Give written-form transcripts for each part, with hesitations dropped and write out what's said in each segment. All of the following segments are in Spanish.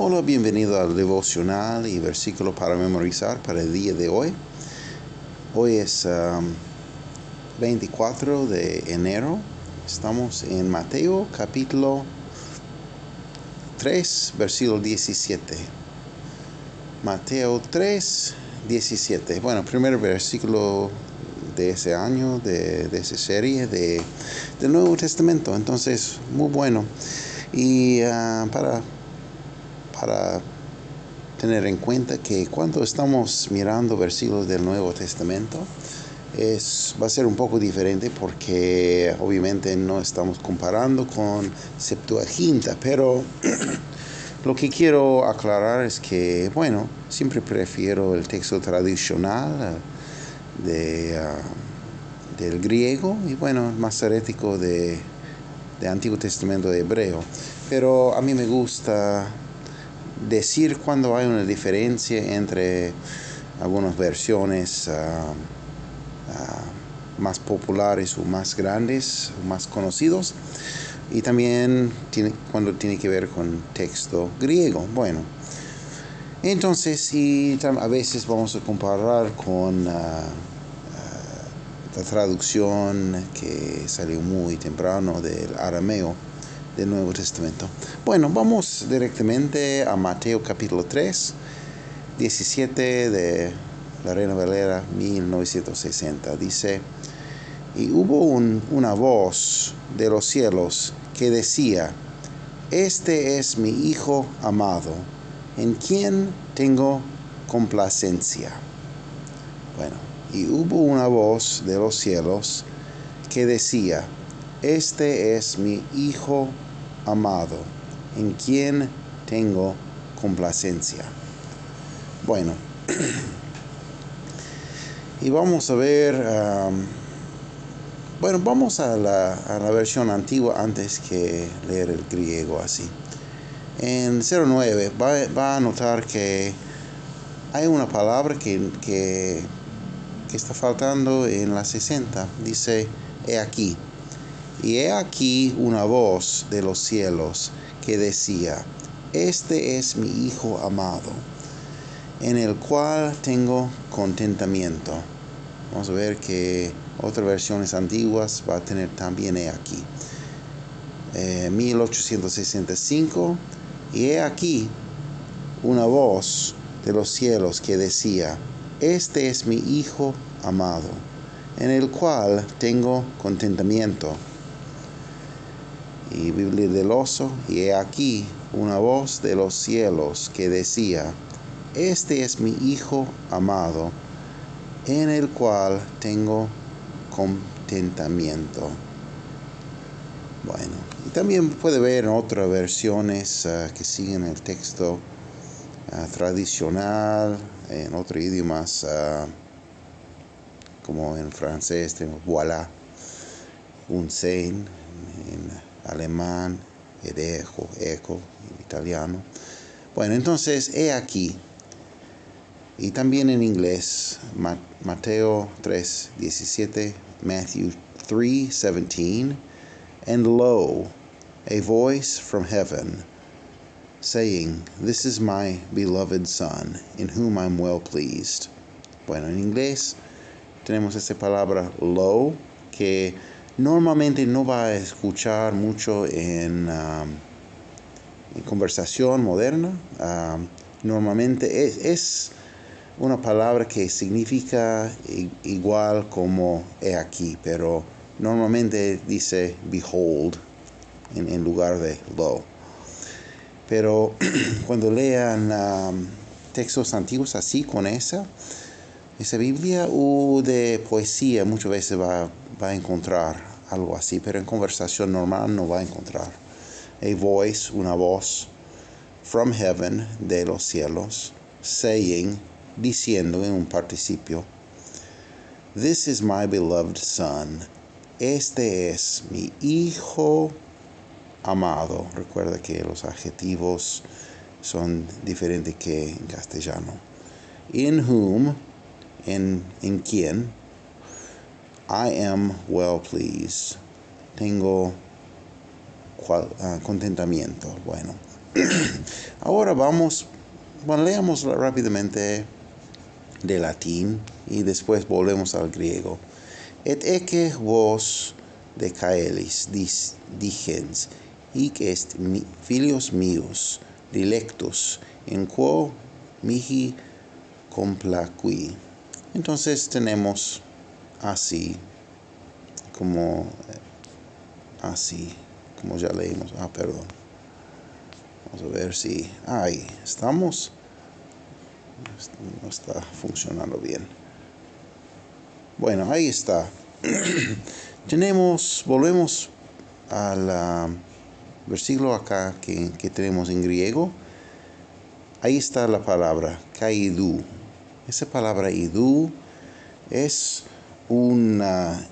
Hola, bienvenido al devocional y versículo para memorizar para el día de hoy. Hoy es 24 de enero. Estamos en Mateo capítulo 3, versículo 17. Mateo 3, 17. Bueno, primer versículo de ese año, de esa serie del Nuevo Testamento. Entonces, muy bueno. Y para tener en cuenta que cuando estamos mirando versículos del Nuevo Testamento, va a ser un poco diferente porque obviamente no estamos comparando con Septuaginta, pero lo que quiero aclarar es que, bueno, siempre prefiero el texto tradicional del griego y, bueno, masorético de Antiguo Testamento de hebreo, pero a mí me gusta decir cuando hay una diferencia entre algunas versiones más populares o más grandes o más conocidos, y también cuando tiene que ver con texto griego. Bueno, entonces a veces vamos a comparar con la traducción que salió muy temprano del arameo del Nuevo Testamento. Bueno, vamos directamente a Mateo capítulo 3, 17 de la Reina Valera 1960. Dice: y hubo una voz de los cielos que decía: este es mi Hijo amado, en quien tengo complacencia. Bueno, y hubo una voz de los cielos que decía: este es mi Hijo amado, en quien tengo complacencia. Bueno, y vamos a ver, vamos a la versión antigua antes que leer el griego así. En 09 va a notar que hay una palabra que está faltando en la 60. Dice: he aquí. Y he aquí una voz de los cielos que decía: este es mi Hijo amado, en el cual tengo contentamiento. Vamos a ver que otras versiones antiguas va a tener también he aquí. 1865. Y he aquí una voz de los cielos que decía: este es mi Hijo amado, en el cual tengo contentamiento. Y Biblia del Oso: y he aquí una voz de los cielos que decía: este es mi Hijo amado, en el cual tengo contentamiento. Bueno, y también puede ver en otras versiones que siguen el texto tradicional, en otros idiomas, como en francés tenemos voilà, un sein, en alemán, eco, en italiano. Bueno, entonces, he aquí. Y también en inglés, Mateo 3:17, Matthew 3:17, and lo, a voice from heaven, saying, this is my beloved Son, in whom I'm well pleased. Bueno, en inglés tenemos esa palabra lo, que normalmente no va a escuchar mucho en conversación moderna. Normalmente es una palabra que significa igual como he aquí, pero normalmente dice behold en lugar de lo. Pero cuando lean textos antiguos así con esa Biblia o de poesía, muchas veces va a encontrar algo así, pero en conversación normal no va a encontrar. A voice, una voz, from heaven, de los cielos, saying, diciendo en un participio: this is my beloved Son, este es mi Hijo amado. Recuerda que los adjetivos son diferentes que en castellano. In whom, en quien, I am well pleased. Tengo contentamiento. Bueno, Ahora leamos rápidamente de latín y después volvemos al griego. Et ecce vos de caelis digens, hic est filius mius, dilectus, in quo mihi complacui. Entonces tenemos así, como ya leímos. Perdón. Vamos a ver si... ahí estamos. No está funcionando bien. Bueno, ahí está. Volvemos al versículo acá que tenemos en griego. Ahí está la palabra, kaidou. Esa palabra idou es un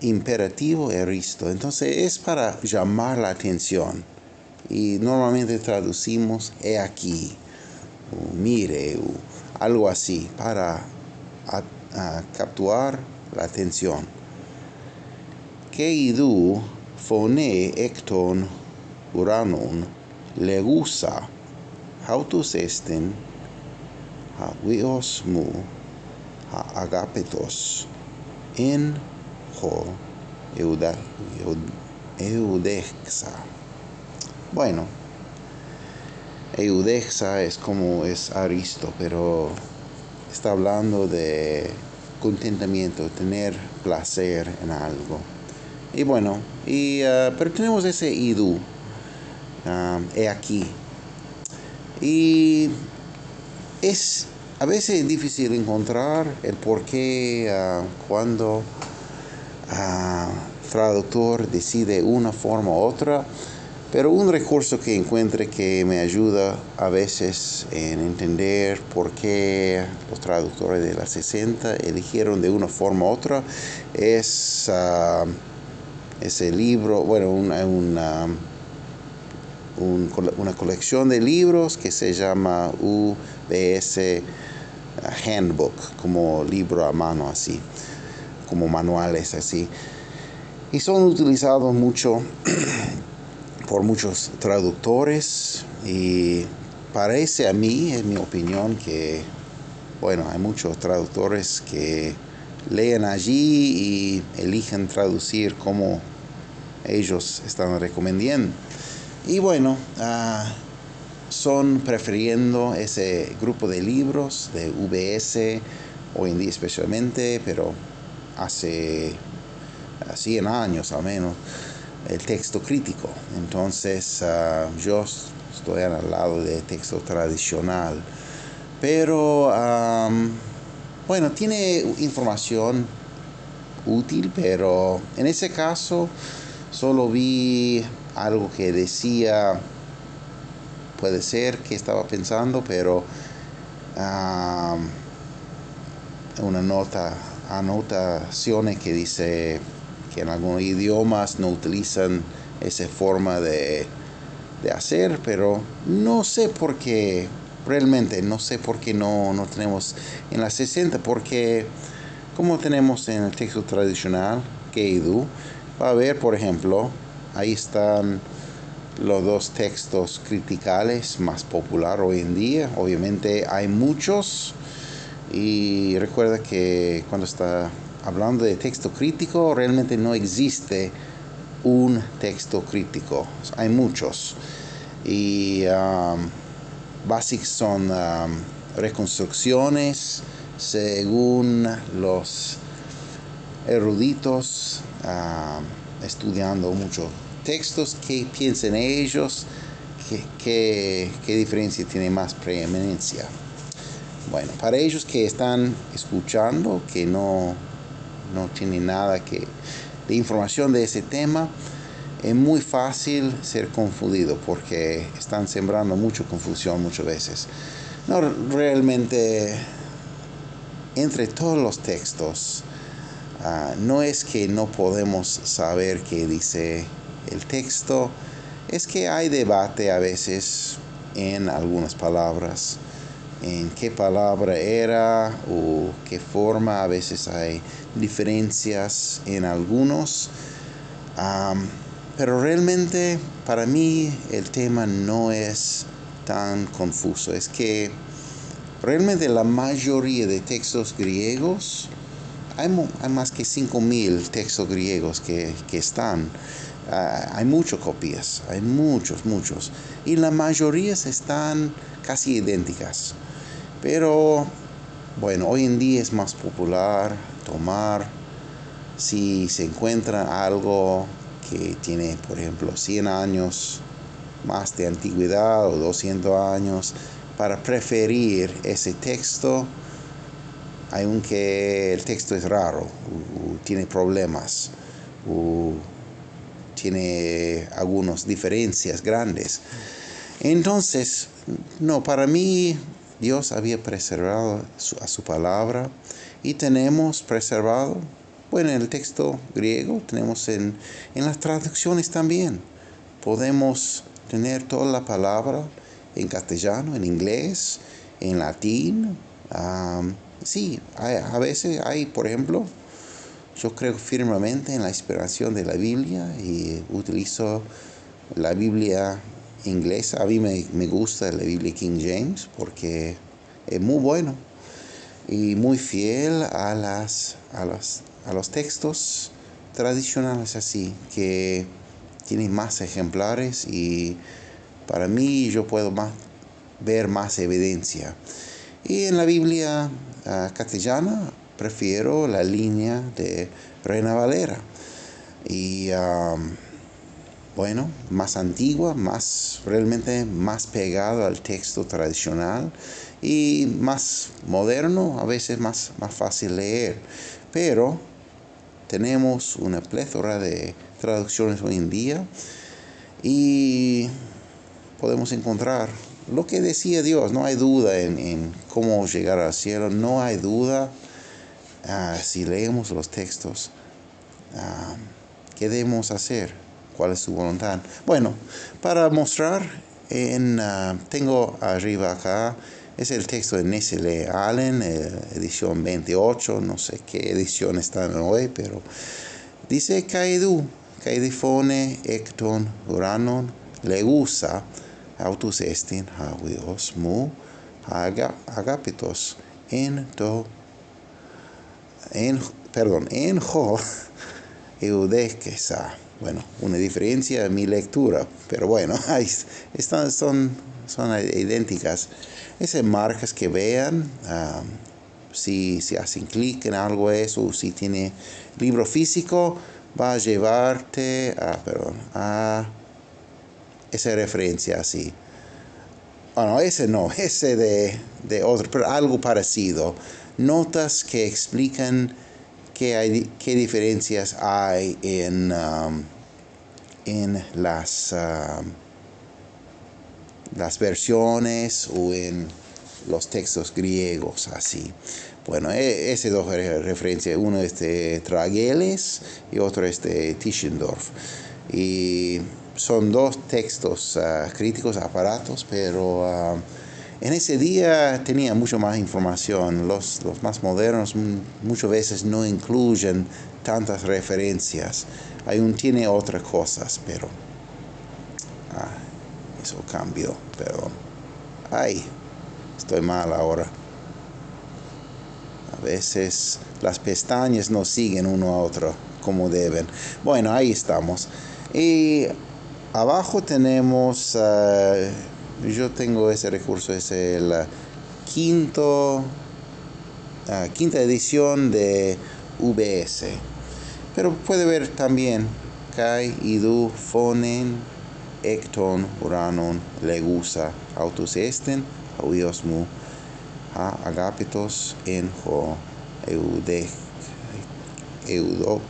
imperativo aoristo. Entonces es para llamar la atención. Y normalmente traducimos he aquí, o mire, o algo así, para capturar la atención. Keidou phone ekton uranon legusa autos esten ha vios mu ha agapetos en ho eudexa. Bueno, eudexa es Aristo, pero está hablando de contentamiento, tener placer en algo. Y bueno, pero tenemos ese idou, he aquí. Y es a veces difícil encontrar el porqué cuando traductor decide una forma u otra, pero un recurso que encuentre que me ayuda a veces en entender por qué los traductores de la 60 eligieron de una forma u otra es ese libro, bueno, una colección de libros que se llama UBS Handbook, como libro a mano así, como manuales así, y son utilizados mucho por muchos traductores, y parece a mí, en mi opinión, que bueno, hay muchos traductores que leen allí y eligen traducir como ellos están recomendando. Y bueno, son prefiriendo ese grupo de libros de UBS, hoy en día especialmente, pero hace 100 años al menos, el texto crítico. Entonces yo estoy al lado del texto tradicional, pero bueno, tiene información útil, pero en ese caso solo vi algo que decía, puede ser que estaba pensando, pero anotaciones que dice que en algunos idiomas no utilizan esa forma de hacer, pero no sé por qué, realmente no sé por qué no tenemos en la 60, porque como tenemos en el texto tradicional, keidou, va a ver, por ejemplo, ahí están los dos textos criticales más populares hoy en día. Obviamente hay muchos, y recuerda que cuando está hablando de texto crítico, realmente no existe un texto crítico, hay muchos, y básicos son reconstrucciones según los eruditos estudiando muchos textos, que piensen ellos qué diferencia tiene más preeminencia. Bueno, para ellos que están escuchando, que no tienen nada de información de ese tema, es muy fácil ser confundido, porque están sembrando mucha confusión muchas veces. No, realmente, entre todos los textos, no es que no podemos saber qué dice el texto, es que hay debate a veces en algunas palabras, en qué palabra era o qué forma. A veces hay diferencias en algunos, pero realmente para mí el tema no es tan confuso. Es que realmente la mayoría de textos griegos, hay más que 5.000 textos griegos que están. Hay muchas copias, hay muchos. Y la mayoría están casi idénticas. Pero bueno, hoy en día es más popular tomar, si se encuentra algo que tiene, por ejemplo, 100 años más de antigüedad o 200 años, para preferir ese texto, aunque el texto es raro, o tiene problemas, o tiene algunas diferencias grandes. Entonces, no, para mí Dios había preservado a su palabra y tenemos preservado, bueno, en el texto griego, tenemos en las traducciones también. Podemos tener toda la palabra en castellano, en inglés, en latín. Sí, a veces hay, por ejemplo, yo creo firmemente en la inspiración de la Biblia y utilizo la Biblia inglesa. A mí me gusta la Biblia King James porque es muy bueno y muy fiel a los textos tradicionales, así que tiene más ejemplares y para mí yo puedo ver más evidencia. Y en la Biblia castellana prefiero la línea de Reina Valera. Y bueno, más antigua, realmente más pegado al texto tradicional y más moderno, a veces más fácil leer. Pero tenemos una plétora de traducciones hoy en día y podemos encontrar lo que decía Dios. No hay duda en cómo llegar al cielo, no hay duda si leemos los textos. ¿Qué debemos hacer? ¿Cuál es su voluntad? Bueno, para mostrar, tengo arriba acá, es el texto de Nestle Allen, edición 28, no sé qué edición están hoy, pero dice kaidifone ekton uranon legusa autos estin hawios mu agapitos en jo Eudekesa. Bueno, una diferencia en mi lectura, pero bueno, son idénticas. Esas marcas que vean, si hacen clic en algo eso, si tiene libro físico, va a llevarte a esa referencia así. Bueno, ese no, ese de otro, pero algo parecido. Notas que explican qué diferencias hay en las versiones o en los textos griegos, así. Bueno, ese dos referencias, uno es de Trageles y otro es de Tischendorf. Y son dos textos críticos, aparatos, pero en ese día tenía mucho más información. Los más modernos muchas veces no incluyen tantas referencias. Tiene otras cosas, pero eso cambió, perdón. Estoy mal ahora. A veces las pestañas no siguen uno a otro como deben. Bueno, ahí estamos. Y abajo tenemos, yo tengo ese recurso, es el quinta edición de VS. Pero puede ver también kai, idu, phonen, ekton, uranon, legusa, autos esten, hawios mu, agapitos, en ho,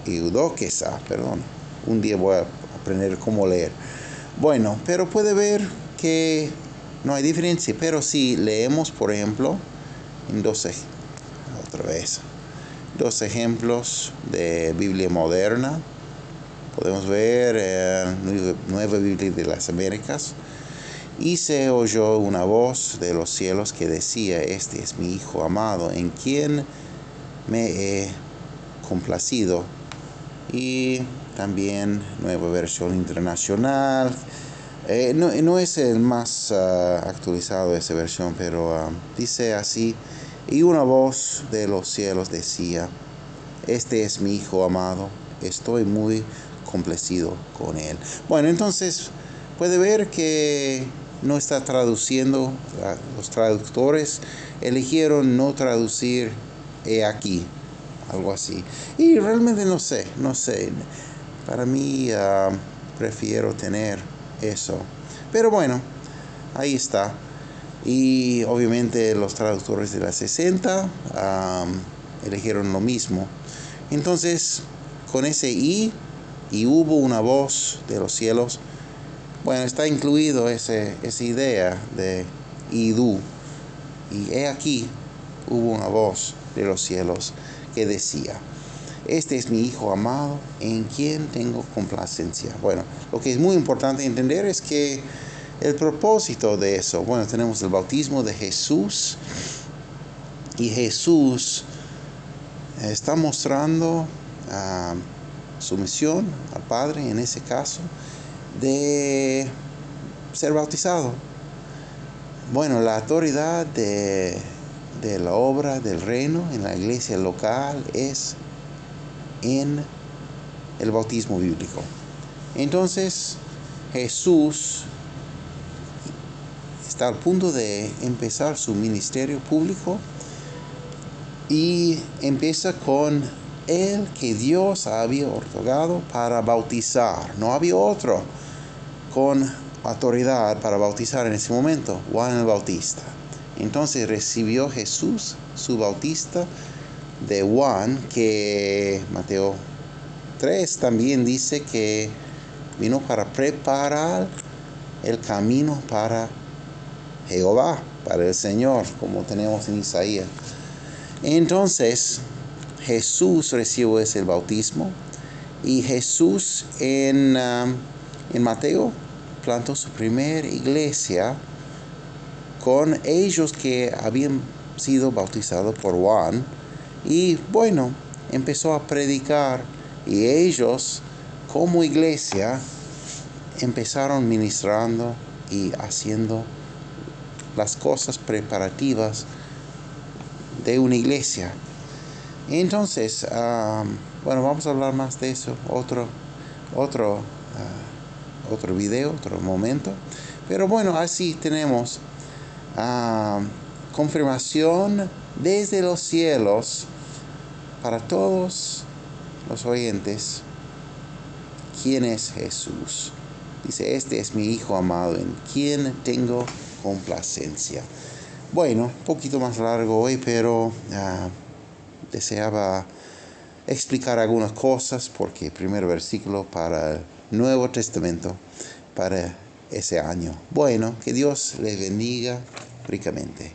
eudokesa, perdón. Un día voy a aprender cómo leer. Bueno, pero puede ver que no hay diferencia, pero si leemos, por ejemplo, en dos ejemplos de Biblia moderna, podemos ver Nueva Biblia de las Américas. Y se oyó una voz de los cielos que decía: este es mi Hijo amado, en quien me he complacido. Y también Nueva Versión Internacional, No es el más actualizado de esa versión, pero dice así: y una voz de los cielos decía, este es mi hijo amado, estoy muy complacido con él. Bueno, entonces puede ver que no está traduciendo, los traductores eligieron no traducir he aquí, algo así. Y realmente no sé. Para mí prefiero tener eso. Pero bueno, ahí está. Y obviamente los traductores de la 60 eligieron lo mismo. Entonces, con ese y hubo una voz de los cielos, bueno, está incluido esa idea de du. Y he aquí, hubo una voz de los cielos que decía, este es mi hijo amado, en quien tengo complacencia. Bueno, lo que es muy importante entender es que el propósito de eso, bueno, tenemos el bautismo de Jesús, y Jesús está mostrando su misión al Padre, en ese caso, de ser bautizado. Bueno, la autoridad de la obra del reino en la iglesia local es en el bautismo bíblico. Entonces, Jesús está al punto de empezar su ministerio público y empieza con el que Dios había otorgado para bautizar. No había otro con autoridad para bautizar en ese momento, Juan el Bautista. Entonces recibió Jesús su bautista de Juan, que Mateo 3 también dice que vino para preparar el camino para Jehová, para el Señor, como tenemos en Isaías. Entonces Jesús recibió ese bautismo, y Jesús en Mateo plantó su primera iglesia con ellos que habían sido bautizados por Juan, y bueno, empezó a predicar, y ellos como iglesia empezaron ministrando y haciendo las cosas preparativas de una iglesia. Entonces, bueno, vamos a hablar más de eso otro video, otro momento. Pero bueno, así tenemos confirmación desde los cielos para todos los oyentes. ¿Quién es Jesús? Dice, este es mi hijo amado, en quien tengo complacencia. Bueno, un poquito más largo hoy, pero deseaba explicar algunas cosas, porque el primer versículo para el Nuevo Testamento, para ese año. Bueno, que Dios les bendiga ricamente.